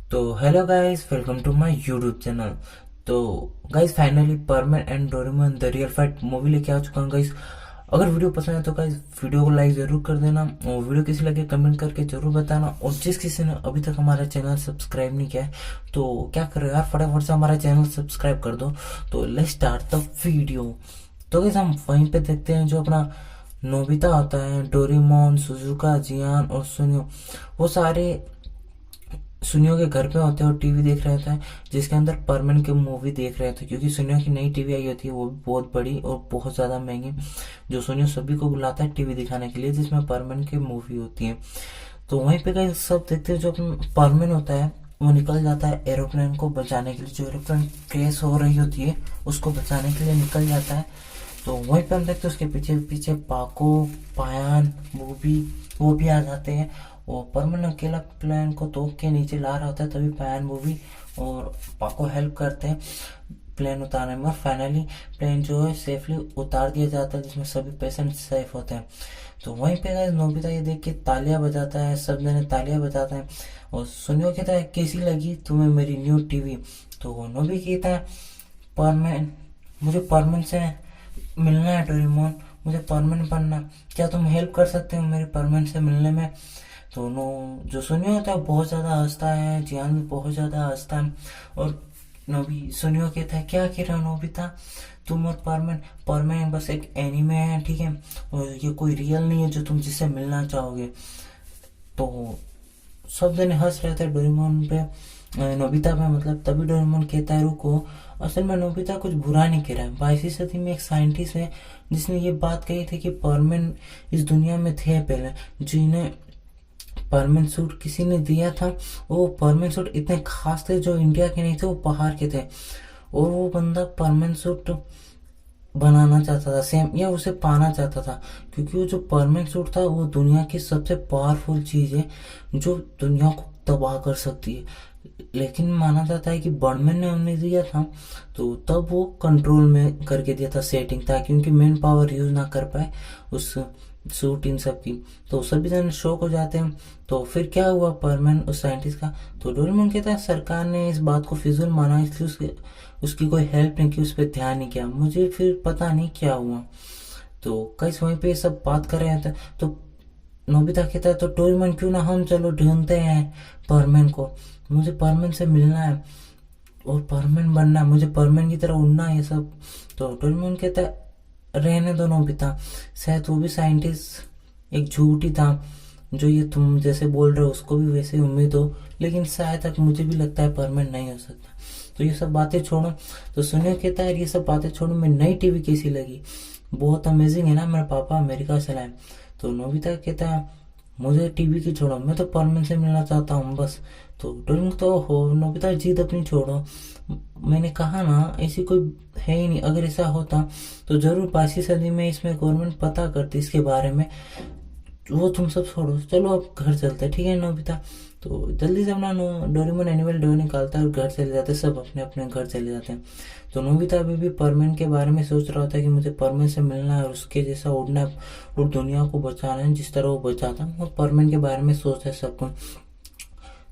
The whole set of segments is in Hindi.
तो hello guys, welcome to my YouTube channel. तो guys, finally Perman and Doraemon the real fight movie लेके आ चुका हूँ गाइस। अगर वीडियो पसंद है तो गाइस वीडियो को लाइक जरूर कर देना और वीडियो कैसी लगे कमेंट करके जरूर बताना। और जिस किसी ने अभी तक हमारा चैनल सब्सक्राइब नहीं किया है तो क्या कर रहे हो यार, फटाफट से हमारा चैनल सब्सक्राइब कर दो। तो लेट्स स्टार्ट द वीडियो। तो गाइस हम वहीं पे देखते हैं जो अपना नोबिता होता है, डोरेमोन, सुजुका, जियान और सुनियो, वो सारे सुनियो के घर पे होते हैं और टीवी देख रहे थे जिसके अंदर परमन की मूवी देख रहे थे। क्योंकि सुनियो की नई टीवी आई होती है, वो भी बहुत बड़ी और बहुत ज़्यादा महंगी, जो सुनियो सभी को बुलाता है टीवी दिखाने के लिए, जिसमें परमन की मूवी होती है। तो वहीं पे कहीं सब देखते हैं जो परमन होता है वो निकल जाता है एरोप्लेन को बचाने के लिए। जो एरोप्लेन क्रैश हो रही होती है उसको बचाने के लिए निकल जाता है। तो वहीं पे हम देखते हैं उसके पीछे पीछे पाको, पायान, वो भी आ जाते हैं। वो परमन अकेला प्लेन को तोप के नीचे ला रहा होता है, तभी पायान, वो भी और पाको हेल्प करते हैं प्लेन उतारने में। और फाइनली प्लेन जो है सेफली उतार दिया जाता है, जिसमें सभी पेशेंट सेफ होते हैं। तो वहीं पे गाइस नोबिता ये देख के तालियां बजाता है, सब जने तालियां बजाते हैं। और सुनियो कहता है कैसी लगी तुम्हें मेरी न्यू टीवी। तो नोबी कहता है परमन, मुझे परमन से मिलना है डोरेमोन, मुझे परमन बनना, क्या तुम हेल्प कर सकते हो मेरे परमन से मिलने में। तो नो जो सुनियो होता है बहुत ज़्यादा हंसता है, जियान भी बहुत ज़्यादा हंसता है। और नोबी सुनियो कहता है क्या कह रहे हो नोबिता, तुम और परमन, परमन बस एक एनिमे है, ठीक है, और ये कोई रियल नहीं है जो तुम जिससे मिलना चाहोगे। तो सब जने हंस रहे थे डोरेमोन पे, नोबिता पे मतलब। तभी डोरेमोन कहता है रुको, असल में नोबिता कुछ बुरा नहीं कह रहा है। 22वीं सदी में एक साइंटिस्ट है जिसने ये बात कही थी कि परमन इस दुनिया में थे पहले, जिन्हें परमन सूट किसी ने दिया था। वो परमन सूट इतने खास थे जो इंडिया के नहीं थे, वो बाहर के थे। और वो बंदा परमन सूट बनाना चाहता था सेम, या उसे पाना चाहता था, क्योंकि वो जो परमानेंट सूट था वो दुनिया की सबसे पावरफुल चीज है जो दुनिया को तबाह कर सकती है। लेकिन माना जाता है कि बर्डमैन ने उन्हें दिया था, तो तब वो कंट्रोल में करके दिया था सेटिंग, ताकि उनकी मेन पावर यूज ना कर पाए उस सूट इन सब की। तो सभी जन शौक हो जाते हैं। तो फिर क्या हुआ परमैन उस साइंटिस्ट का, तो डोरेमोन कहता है सरकार ने इस बात को फिजूल माना, इसलिए उसकी कोई हेल्प नहीं की, उस पर ध्यान नहीं किया, मुझे फिर पता नहीं क्या हुआ। तो कई वहीं पे सब बात कर रहे थे। तो नोबिता कहता है तो डोरेमोन क्यों ना हम चलो ढूंढते हैं परमैन को, मुझे परमैन से मिलना है और परमैन बनना है, मुझे परमैन की तरह उड़ना है ये सब। तो डोरेमोन कहता है रहने दो नोबिता, शायद वो भी साइंटिस्ट एक झूठ ही था, जो ये तुम जैसे बोल रहे हो उसको भी वैसे ही उम्मीद हो, लेकिन शायद तक मुझे भी लगता है परमैन नहीं हो सकता। तो ये सब बातें छोड़ो। तो सुनियो कहता है ये सब बातें छोड़ो, मैं नई टीवी कैसी लगी, बहुत अमेजिंग है ना, मेरे पापा अमेरिका से लाए। तो नोबिता कहता है मुझे टीवी की छोड़ो, मैं तो परमन से मिलना चाहता हूँ बस। तो डोरेमोन तो हो नोबिता जिद अपनी छोड़ो, मैंने कहा ना ऐसी कोई है ही नहीं, अगर ऐसा होता तो जरूर 22वीं सदी में इसमें गवर्नमेंट पता करती इसके बारे में। वो तुम सब छोड़ो, चलो अब घर चलते हैं, ठीक है नोबिता। तो जल्दी से अपना डोरेमोन एनुअल डे निकालता है और घर चले जाते हैं, सब अपने अपने घर चले जाते हैं। तो नोबिता अभी भी परमैन के बारे में सोच रहा होता है कि मुझे परमैन से मिलना है और उसके जैसा उड़ना है और दुनिया को बचाना है जिस तरह वो बचाता है। वो परमैन के बारे में सोचता है सब कुछ।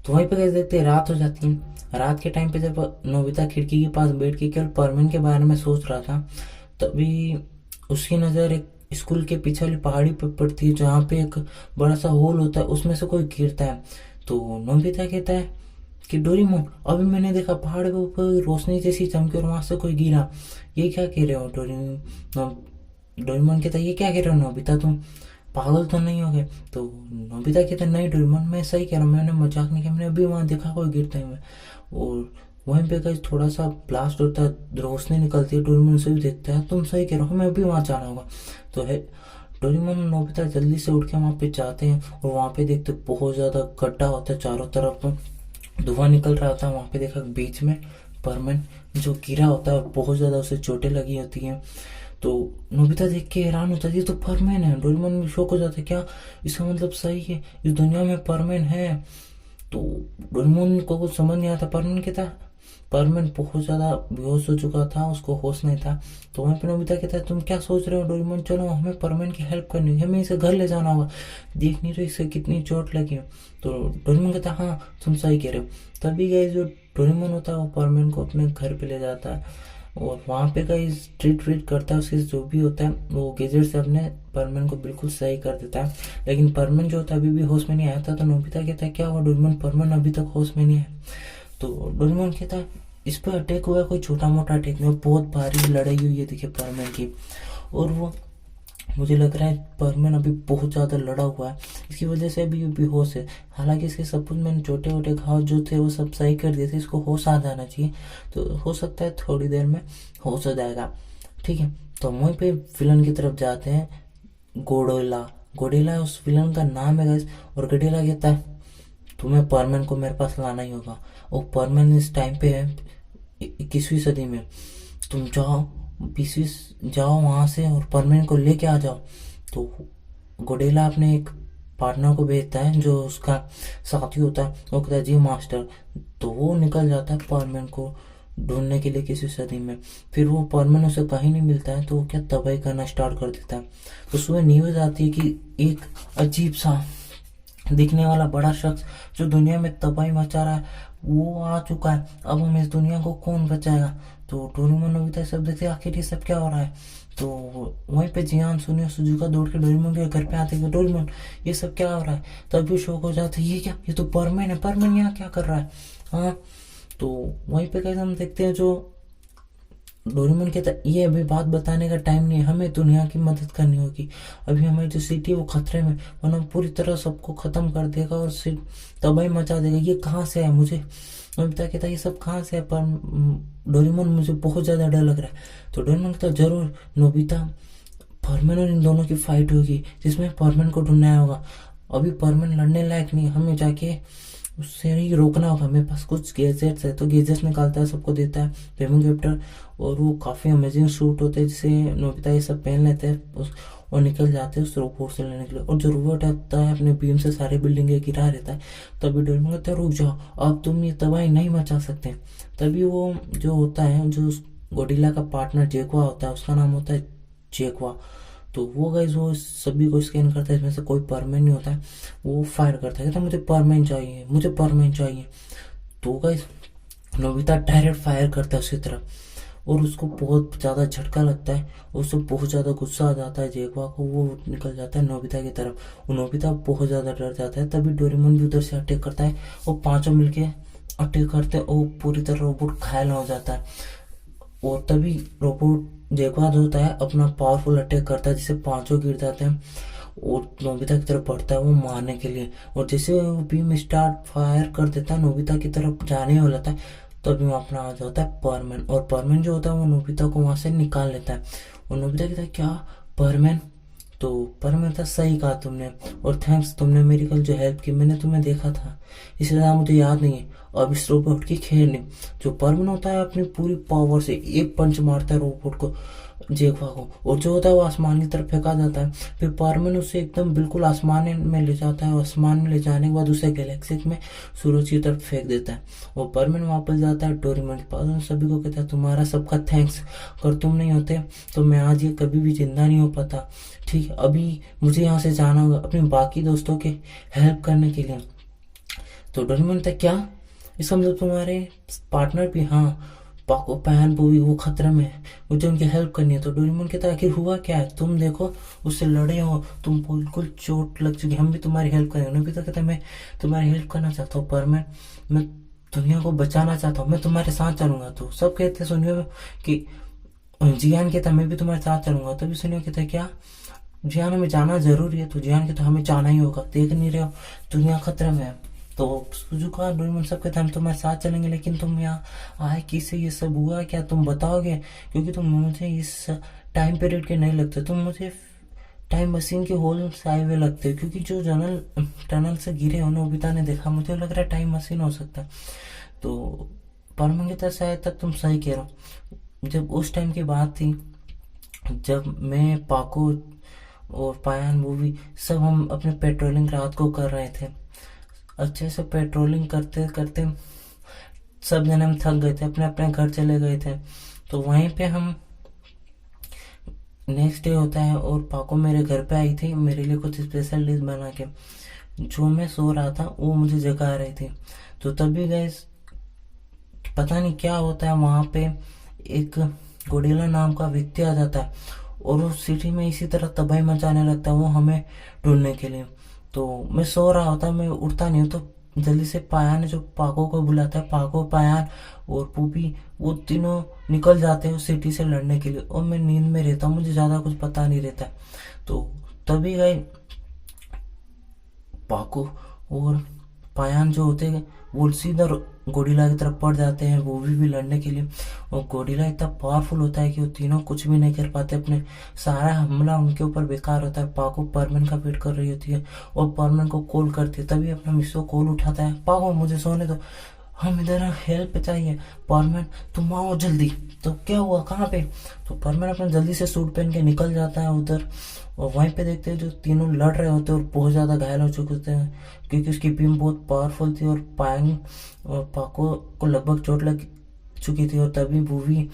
तो वहीं पे कैसे देखते हैं रात हो जाती है। रात के टाइम पे जब नोबिता खिड़की के पास बैठ के केवल परमैन के बारे में सोच रहा था, तभी उसकी नज़र एक स्कूल के पीछे वाली पहाड़ी पर पड़ती है, जहाँ पे एक बड़ा सा होल होता है, उसमें से कोई गिरता है। तो नोबिता कहता है कि डोरेमोन अभी मैंने देखा पहाड़ के ऊपर रोशनी जैसी चमकी और वहां से कोई गिरा, ये क्या कह रहे हो डोरेमोन। डोरेमोन कहता है ये क्या कह रहे हो नोबिता, तुम पागल तो नहीं हो गए। तो नोबिता कहता है नहीं डोरेमोन मैं सही कह रहा हूँ, मैंने मजाक नहीं किया, मैंने अभी वहां देखा कोई गिरते हुए। और वहीं पे कहीं थोड़ा सा ब्लास्ट होता है, रोशनी निकलती है, डोरेमोन से भी देखता है तुम सही कह रहे हो, मैं अभी वहां जाना होगा। तो है डोरेमोन नोबिता जल्दी से उठ के वहां पे जाते हैं और वहां पे देखते बहुत ज्यादा गड्ढा होता है, चारों तरफ धुआं निकल रहा होता है। वहां पे देखा बीच में परमन जो गिरा होता है, बहुत ज्यादा उसे चोटें लगी होती हैं। तो नोबिता देख के हैरान होता है ये तो परमैन है। डोरेमोन भी शौक हो जाता है, क्या इसका मतलब सही है, इस दुनिया में परमैन है। तो डोरेमोन को कुछ समझ नहीं आता। परमैन कहता परमैन बहुत ज़्यादा बेहोश हो चुका था, उसको होश नहीं था। तो वहीं पे नोबिता कहता है तुम क्या सोच रहे हो डोरेमोन, चलो हमें परमैन की हेल्प करनी है, हमें इसे घर ले जाना होगा, देख नहीं रहे इसे कितनी चोट लगी है। तो डोरेमोन कहता है हाँ तुम सही कह रहे हो। तभी गए जो डोरेमोन होता है वो परमैन को अपने घर पे ले जाता है और वहाँ पे कहीं ट्रीट करता है, उसके जो भी होता है वो गैजेट से अपने परमैन को बिल्कुल सही कर देता है। लेकिन परमैन जो होता है अभी भी होश में नहीं आया था। तो नोबिता कहता है क्या हुआ डोरेमोन, परमैन अभी तक होश में नहीं है। तो डोरेमोन कहता है इस पर अटैक हुआ है, कोई छोटा मोटा अटैक नहीं, बहुत भारी लड़ाई हुई है देखिए परमैन की। और वो मुझे लग रहा है परमैन अभी बहुत ज़्यादा लड़ा हुआ है, इसकी वजह से अभी बेहोश है। हालांकि इसके सब कुछ मैंने छोटे छोटे घाव जो थे वो सब सही कर दिए थे, इसको होश आ जाना चाहिए, तो हो सकता है थोड़ी देर में होश आ जाएगा। ठीक है, तो हम वहीं पे विलन की तरफ जाते हैं। गोडेला, गोडेला उस विलन का नाम है गाइस। और गोडेला कहता है तुम्हें परमैन को मेरे पास लाना ही होगा, और परमैन इस टाइम पे है 21वीं सदी में, तुम जाओ 20वीं जाओ वहाँ से और परमैन को लेके आ जाओ। तो गोडेला अपने एक पार्टनर को भेजता है जो उसका साथी होता है, वो कहता है जी मास्टर। तो वो निकल जाता है परमैन को ढूंढने के लिए किसी सदी में। फिर वो परमैन उसे कहीं नहीं मिलता है तो वो क्या तबाही करना स्टार्ट कर देता है। तो सुबह न्यूज आती है कि एक अजीब सा दिखने वाला बड़ा शख्स जो दुनिया में तबाही मचा रहा है वो आ चुका है, अब हम इस दुनिया को कौन बचाएगा। तो डोरेमोन नोबिता सब देखते आखिर ये सब क्या हो रहा है। तो वहीं पे जियान सुनियो सुजुका दौड़ के डोरेमोन के घर पे आते हैं, डोरेमोन ये सब क्या हो रहा है। तभी शौक हो जाते ये क्या, ये तो परमैन है, परमैन यहाँ क्या कर रहा है। हाँ, तो वहीं पे कैसे हम देखते हैं जो डोरेमोन कहता है ये अभी बात बताने का टाइम नहीं है, हमें दुनिया की मदद करनी होगी, अभी हमारी जो सिटी है वो खतरे में, वरना पूरी तरह सबको खत्म कर देगा और सिर्फ तबाही मचा देगा। ये कहाँ से है, मुझे नोबिता कहता है ये सब कहाँ से है, पर डोरेमोन मुझे बहुत ज़्यादा डर लग रहा है। तो डोरेमोन कहता है जरूर नोबिता, परमैन और इन दोनों की फाइट होगी जिसमें परमैन को ढूंढना होगा, अभी परमैन लड़ने लायक नहीं, हमें जाके उससे ही रोकना होगा। मेरे पास कुछ गैजेट्स है, तो गैजेट्स निकालता है, सबको देता है हेमोगेप्टर, और वो काफ़ी अमेजिंग सूट होते हैं जिसे नोबिता ये सब पहन लेते हैं और निकल जाते हैं उस रोबोट से लेने के लिए। और जो रोबोट आता है अपने बीम से सारी बिल्डिंगें गिरा रहता है। तभी डोरेमोन कहता है रुक जाओ, अब तुम ये तबाही नहीं मचा सकते। तभी वो जो होता है जो गोडिला का पार्टनर जेक्वा होता है, उसका नाम होता है जेक्वा। तो वो गाइज वो सभी को स्कैन करता है, इसमें से कोई परमैन नहीं होता है। वो फायर करता है, कहता है मुझे परमैन चाहिए, मुझे परमैन चाहिए। तो गाइज नोबिता डायरेक्ट फायर करता है उसकी तरफ और उसको बहुत ज़्यादा झटका लगता है, उसको बहुत ज़्यादा गुस्सा आ जाता है जेक्वा को, वो निकल जाता है नोबिता की तरफ। वो नोबिता बहुत ज़्यादा डर जाता है। तभी डोरेमोन भी उधर से अटैक करता है, वो पांचों मिलके अटैक करते हैं और पूरी तरह रोबोट घायल हो जाता है। और तभी रोबोट जेक्वा जो होता है अपना पावरफुल अटैक करता है जिससे पांचों गिर जाते हैं और नोबिता की तरफ बढ़ता है वो मारने के लिए। और जैसे वो बीम स्टार्ट फायर कर देता है नोबिता की तरफ जाने वाला था, तभी वहाँ अपना आ जाता है परमैन। और परमैन जो होता है वो नोबिता को वहाँ से निकाल लेता है। और नोबिता कहता है क्या परमैन, तो परमैन था सही कहा तुमने, और थैंक्स तुमने मेरी कल जो हेल्प की, मैंने तुम्हें देखा था, इसलिए ज़्यादा मुझे याद नहीं है। अब इस रोबोट की खेल नहीं, जो परमैन होता है अपनी पूरी पावर से एक पंच मारता है रोबोट को, जेक्वा को, और जो होता है वो आसमान की तरफ फेंका जाता है। फिर परमैन उसे एकदम बिल्कुल आसमान में ले जाता है, आसमान में ले जाने के बाद उसे गैलेक्सी में सूरज की तरफ फेंक देता है। वो परमैन वापस जाता है डोरेमोन के पास और सभी को कहता है तुम्हारा सबका थैंक्स, अगर तुम नहीं होते तो मैं आज ये कभी भी जिंदा नहीं हो पाता। ठीक है, अभी मुझे यहाँ से जाना होगा अपने बाकी दोस्तों के हेल्प करने के लिए। तो डोरेमोन कहता क्या इसका मतलब तुम्हारे पार्टनर भी, हाँ पाको पैन वो भी वो खतरे में है, मुझे उनकी हेल्प करनी है। तो डोरेमोन कहता है आखिर हुआ क्या है, तुम देखो उससे लड़े हो, तुम बिल्कुल चोट लग चुकी, हम भी तुम्हारी हेल्प करेंगे। नोबिता कहता है मैं तुम्हारी हेल्प करना चाहता हूँ पर मैं दुनिया को बचाना चाहता हूँ, मैं तुम्हारे साथ चलूंगा। तो सब कहते हैं सुनियो कि जियान कहता है मैं भी तुम्हारे साथ चलूंगा। तभी सुनियो कहता है क्या जियान हमें जाना जरूरी है। तो जियान कहता है हमें जाना ही होगा, देख नहीं रहे हो दुनिया खतरे में है। तो सुजुका डोरेमोन सब कहते हैं हम तुम्हारे साथ चलेंगे, लेकिन तुम यहाँ आए किससे, ये सब हुआ क्या, तुम बताओगे, क्योंकि तुम मुझे इस टाइम पीरियड के नहीं लगते, तुम मुझे टाइम मशीन के होल से आए हुए लगते हो, क्योंकि जो टनल से गिरे हो नोबिता ने देखा, मुझे लग रहा है टाइम मशीन हो सकता है। तो परमैन की तरह शायद तक तुम सही कह रहे हो, जब उस टाइम की बात थी जब मैं पाको और पायान मूवी सब हम अपने पेट्रोलिंग रात को कर रहे थे, अच्छे से पेट्रोलिंग करते करते सब जने हम थक गए थे, अपने अपने घर चले गए थे। तो वहीं पे हम नेक्स्ट डे होता है और पाको मेरे घर पे आई थी मेरे लिए कुछ स्पेशल डिश बना के। जो मैं सो रहा था वो मुझे जगा रही थी। तो तभी गए, पता नहीं क्या होता है वहाँ पे, एक गोरिल्ला नाम का व्यक्ति आ जाता है और वो सिटी में इसी तरह तबाही मचाने लगता है वो हमें ढूंढने के लिए। तो मैं सो रहा होता, मैं उठता नहीं हूँ, तो जल्दी से पायान जो पाको को बुलाता है, पाको पायान और पूपी, वो तीनों निकल जाते हैं उस सिटी से लड़ने के लिए और मैं नींद में रहता हूँ, मुझे ज़्यादा कुछ पता नहीं रहता। तो तभी गए पाको और पायान जो होते हैं वो सीधा गोरिल्ला की तरफ पड़ जाते हैं, वो भी लड़ने के लिए। और गोरिल्ला इतना पावरफुल होता है कि वो तीनों कुछ भी नहीं कर पाते, अपने सारा हमला उनके ऊपर बेकार होता है। पाको परमन का वेट कर रही होती है और परमन को कॉल करती है, तभी अपना मिस्सो कॉल उठाता है, पाको मुझे सोने दो, हम इधर हेल्प चाहिए, परमन तुम आओ जल्दी। तो क्या हुआ, कहाँ पे? तो परमन अपना जल्दी से सूट पहन के निकल जाता है उधर। और वहीं पे देखते हैं जो तीनों लड़ रहे होते हैं और बहुत ज़्यादा घायल हो चुके होते हैं क्योंकि उसकी बीम बहुत पावरफुल थी और पायंग और पाको को लगभग चोट लग चुकी थी। और तभी वूवी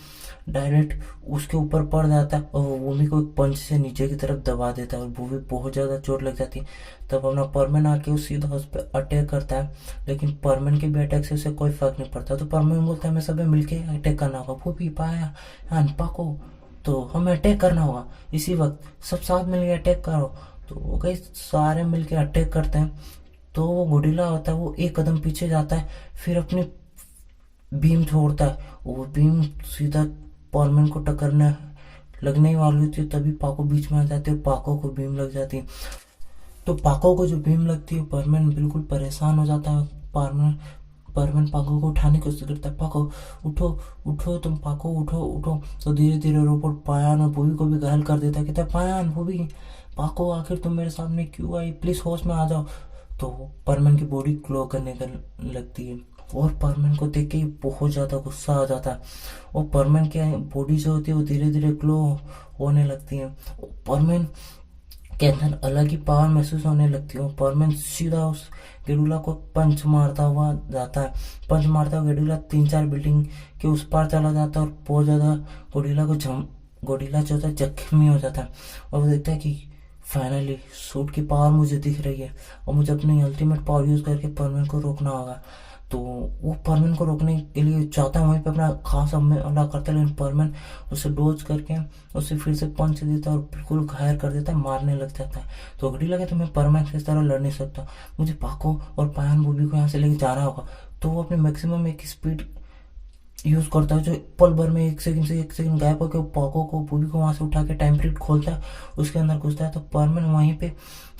डायरेक्ट उसके ऊपर पड़ जाता है और वूवी को एक पंच से नीचे की तरफ दबा देता है और वूवी बहुत ज़्यादा चोट लग जाती है। तब अपना परमन आके उस सीधा उस पर अटैक करता है, लेकिन परमन के भी अटैक से उसे कोई फर्क नहीं पड़ता। तो परमन बोलता है हमें सब मिलके अटैक करना होगा, वूवी पाया पाको, तो हमें अटैक करना होगा इसी वक्त, सब साथ मिलके अटैक करो। तो कई सारे मिलके अटैक करते हैं। तो वो गोरिल्ला होता है वो एक कदम पीछे जाता है, फिर अपनी बीम छोड़ता है, वो बीम सीधा परमन को टक्करने लगने ही वाली होती है। तभी पाको बीच में आ जाती है और पाको को बीम लग जाती है। तो पाको को जो बीम लगती है परमन बिल्कुल परेशान हो जाता है। परमन परमन पाको को उठाने की कोशिश करता है, पाको उठो उठो, तुम पाको उठो उठो। तो धीरे धीरे रोबोट पायान और भूवी को भी घायल कर देता है, कहता है पायान भूवी पाको आखिर तुम मेरे सामने क्यों आई, प्लीज होश में आ जाओ। तो परमन की बॉडी ग्लो करने लगती है और परमन को देख के बहुत ज़्यादा गुस्सा आ जाता है और परमन की बॉडी जो होती है वो धीरे धीरे ग्लो होने लगती है। परमन के अंदर अलग ही पावर महसूस होने लगती है और परमन सीधा उस गेडुला को पंच मारता हुआ जाता है। पंच मारता हुआ गेडुला 3-4 बिल्डिंग के उस पार चला जाता है और बहुत ज़्यादा गोरिल्ला जो होता है जख्मी हो जाता है। और वो देखता है कि फाइनली सूट की पावर मुझे दिख रही है और मुझे अपनी अल्टीमेट पावर यूज़ करके परमन को रोकना होगा। तो वो परमन को रोकने के लिए चाहता है वहीं पे अपना खास हमला करता है, लेकिन परमन उसे डोज करके उसे फिर से पंच देता है और बिल्कुल घायल कर देता है, मारने लग जाता है। तो घड़ी लगे तो मैं परमन से इस तरह लड़ नहीं सकता, मुझे पाको और पायन बूबी को यहाँ से लेके जाना होगा। तो वो अपने मैक्सिमम एक स्पीड यूज करता है जो पल भर में 1 सेकंड से 1 सेकंड गायब होकर पाको को बूबी को वहां से उठा के टाइम पीरियड खोलता है, उसके अंदर घुसता है। तो परमन वहीं पे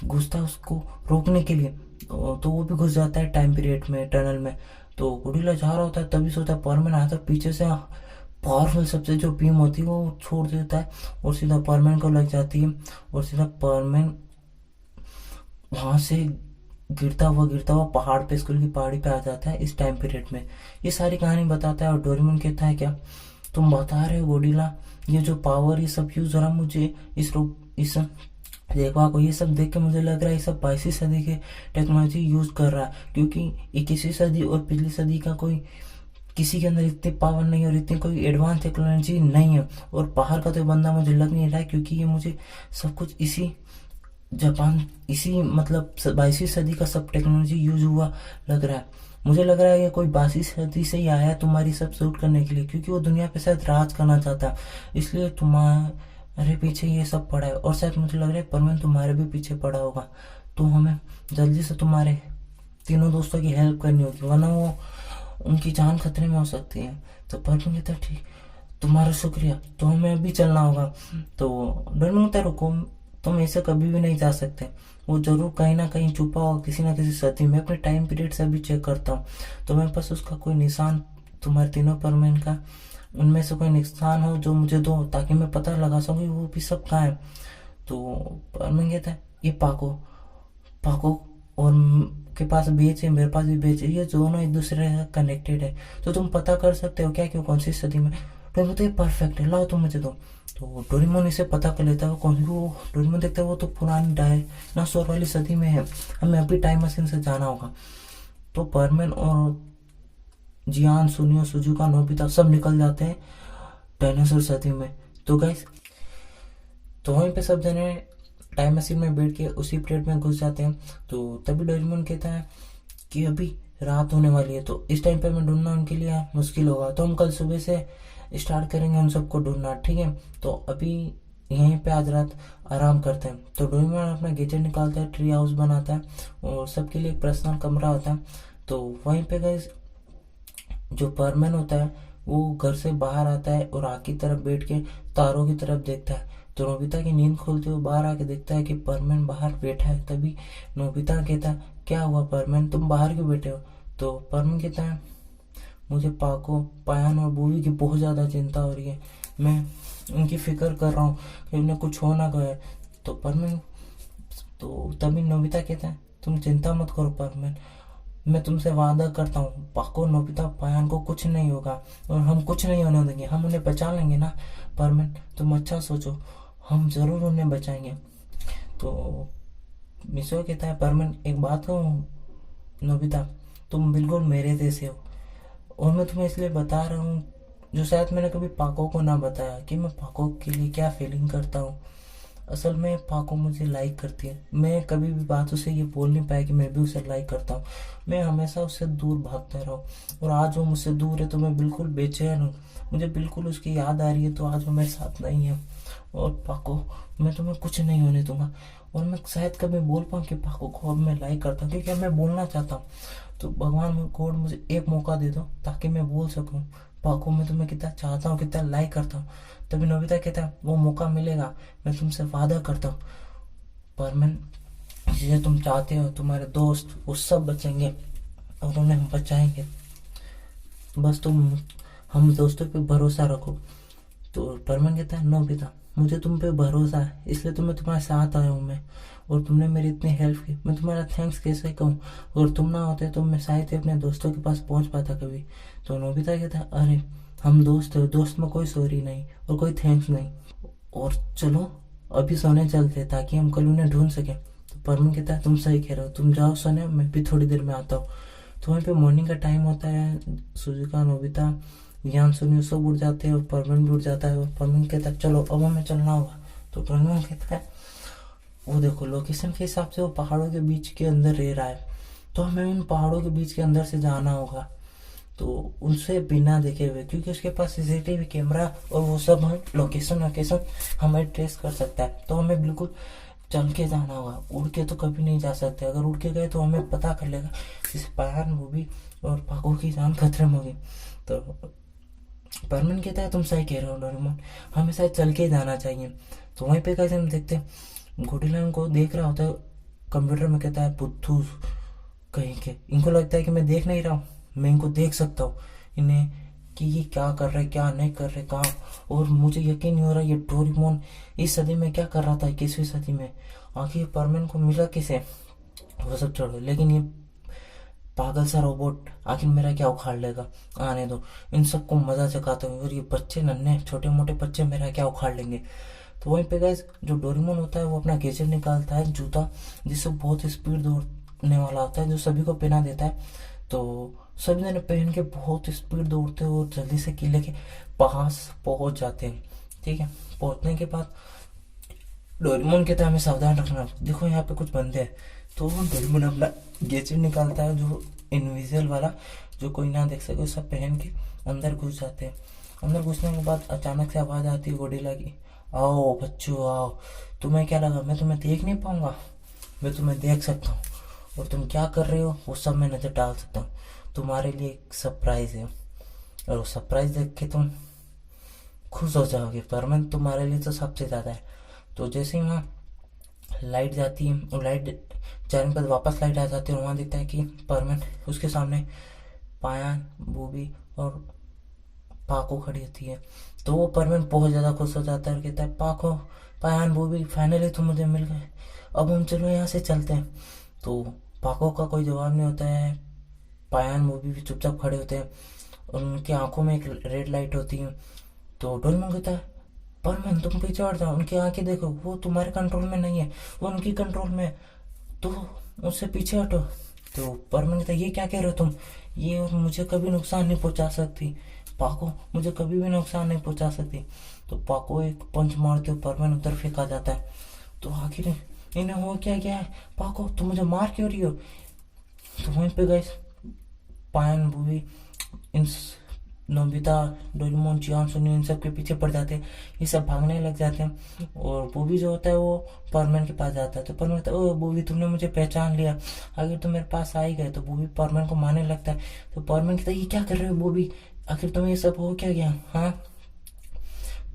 घुसता है उसको रोकने के लिए, तो वो भी घुस जाता है टाइम पीरियड में, टनल में। तो गोरिल्ला जा रहा होता है तभी सोचता है परमन आता है पीछे से, पावरफुल सबसे जो बीम होती है वो छोड़ देता है और सीधा परमन को लग जाती है और सीधा परमन वहां से गिरता हुआ पहाड़ पे, स्कूल की पहाड़ी पे आ जाता है इस टाइम पीरियड में। ये सारी कहानी बताता है और डोरेमोन कहता है क्या तुम बता रहे हो गोरिल्ला, ये जो पावर ये सब यूज हो रहा, मुझे इस देखवा को ये सब देख के मुझे लग रहा है ये सब 22वीं सदी के टेक्नोलॉजी यूज कर रहा है, क्योंकि 21वीं सदी और पिछली सदी का कोई किसी के अंदर इतनी पावर नहीं और इतनी कोई एडवांस टेक्नोलॉजी नहीं है। और बाहर का तो बंदा मुझे लग नहीं रहा है, क्योंकि ये मुझे सब कुछ इसी जापान, इसी मतलब 22वीं सदी का सब टेक्नोलॉजी यूज हुआ लग रहा है। मुझे लग रहा है ये कोई 22वीं सदी से ही आया है तुम्हारी सब शूट करने के लिए, क्योंकि वो दुनिया पे शायद राज करना चाहता है, इसलिए तुम्हारे पीछे ये सब पड़ा है। और शायद मुझे लग रहा है परमन तुम्हारे भी पीछे पड़ा होगा, तो हमें जल्दी से तुम्हारे तीनों दोस्तों की हेल्प करनी होगी, वरना वो उनकी जान खतरे में हो सकती है। तो परमन कहता है ठीक, तुम्हारा शुक्रिया, तो हमें अभी चलना होगा। तो डोरेमोन कहता है रुको, तुम ऐसे कभी भी नहीं जा सकते, वो जरूर कहीं ना कहीं छुपा होगा किसी ना किसी सदी में, अपने टाइम पीरियड से भी चेक करता हूँ, तो मेरे पास उसका कोई निशान, तुम्हारे तीनों परमन का उनमें से कोई निशान हो जो मुझे दो, ताकि मैं पता लगा सकूँ वो भी सब कहाँ है। तो परमन कहता है ये पाको पाको और के पास बेच है, मेरे पास भी बेच है, ये दोनों एक दूसरे से कनेक्टेड है, तो तुम पता कर सकते हो क्या कि वो कौन सी सदी में। तो बोलते परफेक्ट है, लाओ तुम मुझे दो। तो डोरेमोन इसे पता कर लेता है वो कौन सी, वो डोरेमोन देखता है वो तो पुरानी डायनासोर वाली सदी में है, हमें अभी टाइम मशीन से जाना होगा। तो परमन और जियान, सुनियो, सुजुका, नोबिता सब निकल जाते हैं डायनासोर सदी में। तो गाइस तो वहीं पे सब जने टाइम मशीन में बैठ के उसी पीरियड में घुस जाते हैं। तो तभी डोरेमोन कहता है कि अभी रात होने वाली है, तो इस टाइम पे मैं ढूंढना उनके लिए मुश्किल होगा, तो हम कल सुबह से स्टार्ट करेंगे उन सबको ढूंढना, ठीक है। तो अभी यहीं पे आज रात आराम करते हैं। तो डोरेमोन अपना गैजेट निकालता है, ट्री हाउस बनाता है और सबके लिए एक पर्सनल कमरा होता है। तो वहीं पे गए जो परमैन होता है वो घर से बाहर आता है और आग की तरफ बैठ के तारों की तरफ देखता है। तो नोबिता की नींद खोलते हुए बाहर आके देखता है कि परमैन बाहर बैठा है। तभी नोबिता कहता है क्या हुआ परमैन, तुम बाहर क्यों बैठे हो। तो परमैन कहता है मुझे पाको, पायान और बूवी की बहुत ज़्यादा चिंता हो रही है, मैं उनकी फिक्र कर रहा हूँ कि उन्हें कुछ हो ना गए। तो परमैन तो तभी नोबिता कहता है तुम चिंता मत करो परमैन, मैं तुमसे वादा करता हूँ पाको, नोबिता, पायान को कुछ नहीं होगा और हम कुछ नहीं होने देंगे, हम उन्हें बचा लेंगे ना परमैन, तुम अच्छा सोचो, हम जरूर उन्हें बचाएंगे। तो मिसो कहता है परमैन एक बात कहूँ नोबिता, तुम बिल्कुल मेरे जैसे हो और मैं तुम्हें इसलिए बता रहा हूँ जो शायद मैंने कभी पाको को ना बताया कि मैं पाको के लिए क्या फीलिंग करता हूँ। असल में पाको मुझे लाइक करती है, मैं कभी भी बात उसे ये बोल नहीं पाया कि मैं भी उसे लाइक करता हूँ, मैं हमेशा उससे दूर भागता रहा हूँ और आज वो मुझसे दूर है तो मैं बिल्कुल बेचैन हूँ, मुझे बिल्कुल उसकी याद आ रही है, तो आज वो मेरे साथ नहीं है। और पाको मैं तुम्हें कुछ नहीं होने दूंगा और मैं शायद कभी बोल पाऊँ कि पाको को अब मैं लाइक करता हूँ, क्योंकि अब मैं बोलना चाहता हूँ। तो भगवान गॉड मुझे एक मौका दे दो ताकि मैं बोल सकूँ पाको मैं तुम्हें कितना चाहता हूँ, कितना लाइक करता हूँ। तभी नोबिता कहता है वो मौका मिलेगा, मैं तुमसे वादा करता हूँ परमैन, जिसे तुम चाहते हो तुम्हारे दोस्त वो सब बचेंगे और उन्हें हम बचाएंगे, बस तुम हम दोस्तों पे भरोसा रखो। तो परमैन कहता है नोबिता मुझे तुम पे भरोसा है इसलिए तो मैं तुम्हारे साथ आया हूँ, मैं और तुमने मेरी इतनी हेल्प की, मैं तुम्हारा थैंक्स कैसे कहूँ, और तुम ना होते तो मैं शायद ही अपने दोस्तों के पास पहुँच पाता कभी। तो नोबिता कहता है अरे हम दोस्त है, दोस्त में कोई सॉरी नहीं और कोई थैंक्स नहीं, और चलो अभी सोने चलते ताकि हम कल उन्हें ढूंढ सकें। तो परमैन कहता है तुम सही कह रहे हो, तुम जाओ सोने, मैं भी थोड़ी देर में आता हूँ। तो वहीं पे मॉर्निंग का टाइम होता है, सुजुका, नोबिता, ज्ञान, सुनियो सब उड़ जाते हैं और परमैन भी उड़ जाता है और परमैन कहता है चलो अब हमें चलना होगा। तो परमैन कहता है वो देखो लोकेशन के हिसाब से वो पहाड़ों के बीच के अंदर रह रहा है, तो हमें उन पहाड़ों के बीच के अंदर से जाना होगा, तो उनसे बिना देखे हुए, क्योंकि उसके पास सीसीटीवी कैमरा और वो सब हम लोकेशन हमें ट्रेस कर सकता है, तो हमें बिल्कुल चल के जाना होगा, उड़ के तो कभी नहीं जा सकते, अगर उड़ के गए तो हमें पता कर लेगा जैसे पायान, मूवी और पाको की जान खतरे में होगी। तो परमन कहता है तुम सही कह रहे हो डोरेमोन, हमें शायद चल के जाना चाहिए। तो वहीं पे कैसे हम देखते हैं गोरिल्ला उनको देख रहा होता है कंप्यूटर में, कहता है बुद्धू कहीं के, इनको लगता है कि मैं देख नहीं रहा हूँ, मैं इनको देख सकता हूँ इन्हें कि ये क्या कर रहे क्या नहीं कर रहे कहाँ, और मुझे यकीन नहीं हो रहा ये डोरेमोन इस सदी में क्या कर रहा था, 21वीं सदी में, आखिर परमन को मिला किसे, वो सब छोड़ो, लेकिन ये पागल सा रोबोट आखिर मेरा क्या उखाड़ लेगा, आने दो, इन सबको मजा चखाता हूँ, और ये बच्चे नन्हे छोटे मोटे बच्चे मेरा क्या उखाड़ लेंगे। तो वहीं पे गाइस जो डोरेमोन होता है वो अपना गैजेट निकालता है, जूता जिससे बहुत स्पीड दौड़ने वाला होता है, जो सभी को पहना देता है। तो सभी जने पहन के बहुत स्पीड दौड़ते हैं और जल्दी से किले के पास पहुंच जाते हैं। ठीक है, पहुंचने के बाद डोरेमोन कहता है हमें सावधान रखना, देखो यहाँ पे कुछ बंदे हैं। तो डोरेमोन अपना गैजेट निकालता है जो इनविजिबल वाला, जो कोई ना देख सके, सब पहन के अंदर घुस जाते हैं। अंदर घुसने के बाद अचानक से आवाज आती है गोरिल्ला की, आओ बच्चों आओ, तुम्हें क्या लगा मैं तुम्हें देख नहीं पाऊंगा, मैं तुम्हें देख सकता हूँ और तुम क्या कर रहे हो वो सब मैं नजर डाल सकता हूँ, तुम्हारे लिए एक सरप्राइज है, और वो सरप्राइज देख के तुम खुश हो जाओगे, परमन तुम्हारे लिए तो सबसे ज्यादा है। तो जैसे ही वहाँ लाइट जाती है और लाइट जाने के बाद वापस लाइट आ जाती है और वहाँ दिखता है कि परमन उसके सामने पायान, बूबी और पाको खड़ी होती है। तो वो परमन बहुत ज़्यादा खुश हो जाता है और कहता है पाको, पायान, बूबी फाइनली तुम मुझे मिल गए, अब हम चलो यहाँ से चलते हैं। तो पाको का कोई जवाब नहीं होता है, पायान, बूबी भी चुपचाप खड़े होते हैं और उनकी आंखों में एक रेड लाइट होती है। तो डोरेमोन कहता है परमन तुम पीछे हट जाओ, उनकी आंखें देखो, वो तुम्हारे कंट्रोल में नहीं है, वो उनकी कंट्रोल में है, तो उससे पीछे हटो। तो परमन कहता है ये क्या कह रहे हो तुम, ये मुझे कभी नुकसान नहीं पहुंचा सकती, पाको मुझे कभी भी नुकसान नहीं पहुंचा सकती। तो पाको एक पंच मारते हुए परमन उधर फेंका जाता है। तो आखिर इन्हें हो क्या गया है, पाको तुम मुझे मार क्यों रही हो। तो वहीं पे गए पायन मूवी इन नोबिता डोरेमोन चियान सुनी इन सब के पीछे पड़ जाते हैं, ये सब भागने लग जाते हैं। और बूबी जो होता है वो परमैन के पास जाता है। तो परमैन कहता है ओ बूबी तुमने मुझे पहचान लिया, आखिर तुम मेरे पास आ ही गए। तो बूबी परमैन को मारने लगता है। तो परमैन कहता है ये क्या कर रहे हो बूबी, आखिर तुम्हें ये सब हो क्या गया। हाँ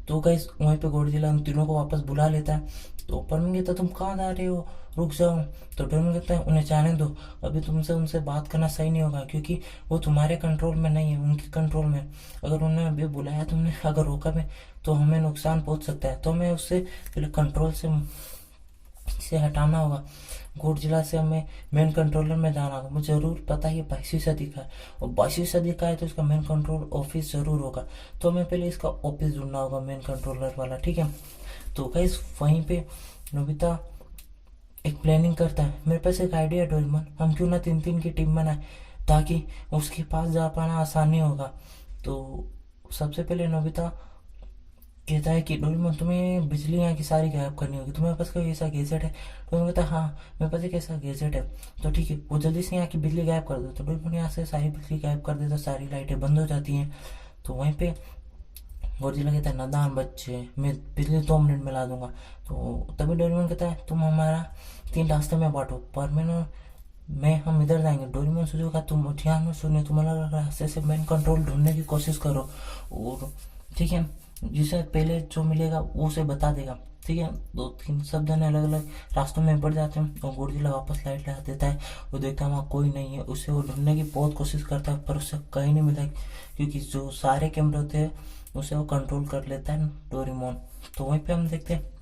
तो गाइस वहीं पे गॉडजिला उन तीनों को वापस बुला लेता है। तो परमैन कहता है तुम कहाँ जा रहे हो, रुक जाओ। तो डोरेमोन कहता है उन्हें जाने दो, अभी तुमसे उनसे बात करना सही नहीं होगा क्योंकि वो तुम्हारे कंट्रोल में नहीं है, उनके कंट्रोल में। अगर उन्होंने अभी बुलाया तुमने अगर रोका भी तो हमें नुकसान पहुंच सकता है, तो हमें उससे पहले कंट्रोल से हटाना होगा। गॉडजिला से हमें मेन कंट्रोलर में जाना होगा। मुझे जरूर पता है ये 22वीं सदी का है और 22वीं सदी का है तो इसका मेन कंट्रोल ऑफिस जरूर होगा, तो हमें पहले इसका ऑफिस ढूंढना होगा मेन कंट्रोलर वाला, ठीक है। तो गाइस वहीं पे नोबिता एक प्लानिंग करता है, मेरे पास एक आइडिया है डोरेमोन, हम क्यों ना 3-3 की टीम बनाए ताकि उसके पास जा पाना आसानी होगा। तो सबसे पहले नोबिता कहता है कि डोरेमोन तुम्हें बिजली यहाँ की सारी गायब करनी होगी, तुम्हारे पास कोई ऐसा गैजेट है। डोरेमोन कहता है हाँ मेरे पास एक ऐसा गैजेट है। तो ठीक है वो जल्दी से यहाँ की बिजली गायब कर दो। तो डोरेमोन यहाँ से सारी बिजली गायब कर देता, सारी लाइटें बंद हो जाती हैं। तो वहीं पे गॉडजिला कहता है नादान बच्चे, मैं बिजली 2 मिनट में ला दूंगा। तो तभी डोरेमोन कहता है तुम हमारा 3 रास्ते में बांटो, परमैन और मैं हम इधर जाएंगे। डोरेमोन सोचेगा तुम ध्यान में सुनिए, तुम अलग अलग रास्ते से मेन कंट्रोल ढूंढने की कोशिश करो और ठीक है जिसे पहले जो मिलेगा वो उसे बता देगा, ठीक है। 2-3 सब जने अलग अलग रास्तों में बढ़ जाते हैं और गॉडजिला वापस लाइट लगा देता है। वो देखता है वहाँ कोई नहीं है, उसे वो ढूंढने की बहुत कोशिश करता है पर उसे कहीं नहीं मिलता क्योंकि जो सारे कैमरे होते हैं उसे वो कंट्रोल कर लेता है डोरेमोन। तो वहीं पे हम देखते हैं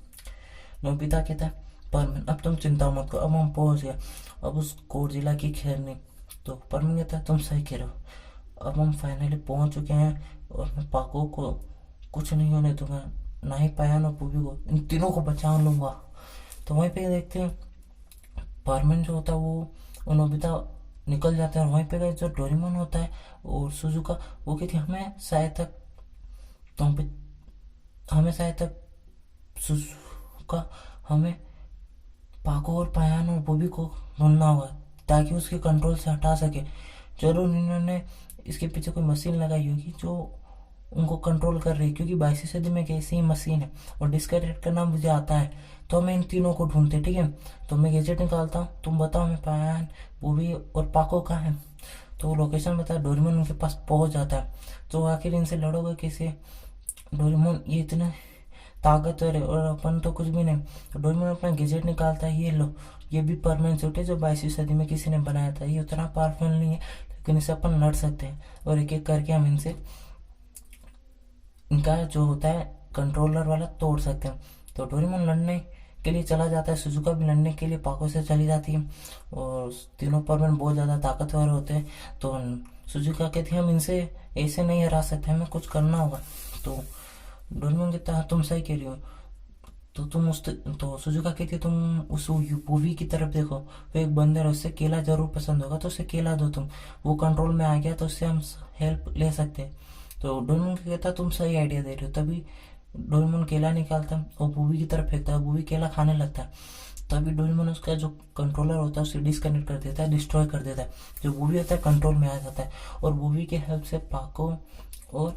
नोबिता कहता है परमैन अब तुम चिंता मत करो, अब हम पहुंच गए, अब उस गॉडजिला की खैर नहीं। तो परमैन कहता है तुम सही कह रहे हो, अब हम फाइनली पहुंच चुके हैं और मैं पाको को कुछ नहीं होने दूंगा, ना ही पायान और बूबी को, इन तीनों को बचा लूंगा। तो वहीं पे देखते हैं परमैन जो होता है वो नोबिता निकल जाता है और वहीं पे जो डोरेमोन होता है और सुजुका वो कहती है हमें शायद तक सुजुका हमें पाको और पायान और बूबी को ढूंढना होगा ताकि उसके कंट्रोल से हटा सके। जरूर इन्होंने इसके पीछे कोई मशीन लगाई होगी जो उनको कंट्रोल कर रही है क्योंकि 22वीं सदी में कैसी ही मशीन है और डिस्कनेक्ट करना मुझे आता है। तो मैं इन तीनों को ढूंढते, ठीक है। तो मैं गैजेट निकालता हूँ, तुम बताओ मैं पायान बूबी और पाको कहाँ है। तो वो लोकेशन बता, डोरेमोन उनके पास पहुंच जाता है। तो आखिर इनसे लड़ोगे कैसे डोरेमोन, ये इतने ताकतवर है और अपन तो कुछ भी नहीं। तो डोरेमोन अपना गैजेट निकालता है, ये लो ये भी परमानेंट सूट है जो 22वीं सदी में किसी ने बनाया था, ये उतना पावरफुल नहीं है लेकिन इससे अपन लड़ सकते हैं और एक एक करके हम इनसे इनका जो होता है कंट्रोलर वाला तोड़ सकते हैं। तो डोरेमोन लड़ने के लिए चला जाता है, सुजुका भी लड़ने के लिए पाको से चली जाती है और तीनों परमैन बहुत ज़्यादा ताकतवर होते हैं। तो सुजुका कहती है हम इनसे ऐसे नहीं हरा सकते, हमें कुछ करना होगा। तो डोरेमोन कहता है तुम सही कह रही हो। तो सुजुका कहती है तुम उस मूवी की तरफ देखो, वो एक बंदर है उससे केला जरूर पसंद होगा तो उसे केला दो, तुम वो कंट्रोल में आ गया तो उससे हम हेल्प ले सकते हैं। तो डोरेमोन कहता तुम सही आइडिया दे रहे हो। तभी डोरेमोन केला निकालता है और बूबी की तरफ फेंकता है, बूबी केला खाने लगता है। तभी डोरेमोन उसका जो कंट्रोलर होता है उसे डिस्कनेक्ट कर देता है, डिस्ट्रॉय कर देता है। जो बूबी होता है कंट्रोल में आ जाता है और बूबी के हेल्प से पाको और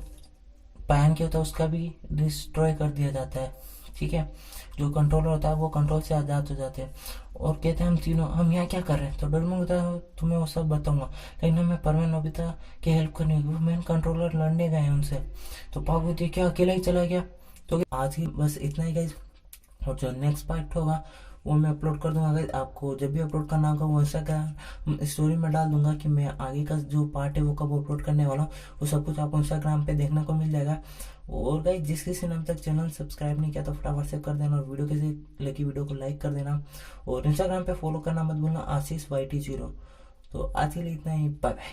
पायन के होता है उसका भी डिस्ट्रॉय कर दिया जाता है, ठीक है। जो कंट्रोलर होता है वो कंट्रोल से आज़ाद हो जाते हैं और कहते हैं हम तीनों हम यहाँ क्या कर रहे हैं। तो डोरेमोन कहता है तुम्हें वो सब बताऊंगा लेकिन हमें परमैन नोबिता की हेल्प करनी होगी, वो मेन कंट्रोलर लड़ने गए हैं उनसे। तो पाको देखिए क्या अकेला ही चला गया। तो आज ही बस इतना ही गाइस, और जो नेक्स्ट पार्ट होगा वो मैं अपलोड कर दूंगा गाइस। आपको जब भी अपलोड करना होगा वो इंस्टाग्राम स्टोरी में डाल दूंगा कि मैं आगे का जो पार्ट है वो कब अपलोड करने वाला हूँ, वो सब कुछ आपको इंस्टाग्राम पे देखने को मिल जाएगा। और गाइस जिस किसी ने अब तक चैनल सब्सक्राइब नहीं किया तो फटाफट से कर देना और वीडियो किसी लगी वीडियो को लाइक कर देना और इंस्टाग्राम पे फॉलो करना मत भूलना, आशीष YT0। तो आज के लिए इतना ही, बाय बाय।